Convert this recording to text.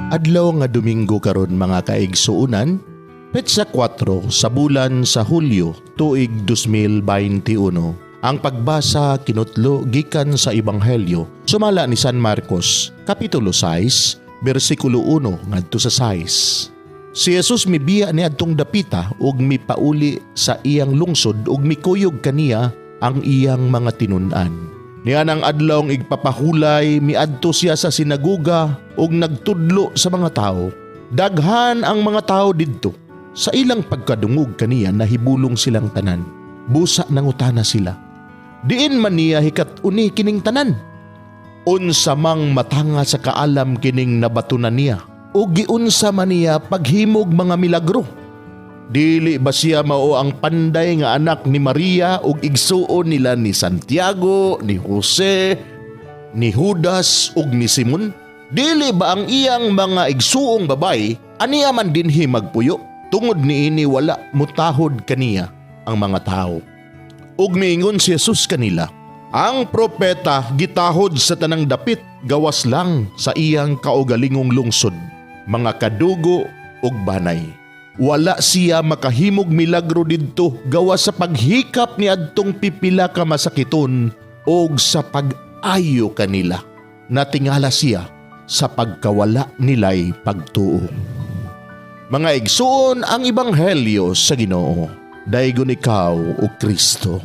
Adlaw nga Domingo karon mga kaigsuunan, petsa 4 sa bulan sa Hulyo tuig 2021. Ang pagbasa kinutlo gikan sa Ebanghelyo sumala ni San Marcos, kapitulo 6, bersikulo 1 ngadto sa 6. Si Jesus mibiya ni adtong dapita ug mipauli sa iyang lungsod ug mikuyog kaniya ang iyang mga tinun-an. Nianang adlawng igpapahulay miadto siya sa sinagoga ug nagtudlo sa mga tao. Daghan ang mga tao didto. Sa ilang pagkadungog kaniya nahibulong silang tanan. Busa nangutana sila. Diin man niya hikat-uni kining tanan. Unsa mang matanga sa kaalam kining nabatunan niya. O giunsa man niya paghimog mga milagro. Dili ba siya mao ang panday nga anak ni Maria ug igsuon nila ni Santiago, ni Jose, ni Judas ug ni Simon? Dili ba ang iyang mga igsuong babay aniya man dinhi magpuyo? Tungod niini wala mutahod kaniya ang mga tao. Ug miingon si Jesus kanila, ang propeta gitahod sa tanang dapit gawas lang sa iyang kaugalingong lungsod, mga kadugo ug banay. Wala siya makahimog milagro didto gawas sa paghikap ni adtong pipila ka masakiton og sa pag-ayo kanila. Natingala siya sa pagkawala nilay pagtuo. Mga igsuon ang Ebanghelyo sa Ginoo. Daygon ikaw o Kristo.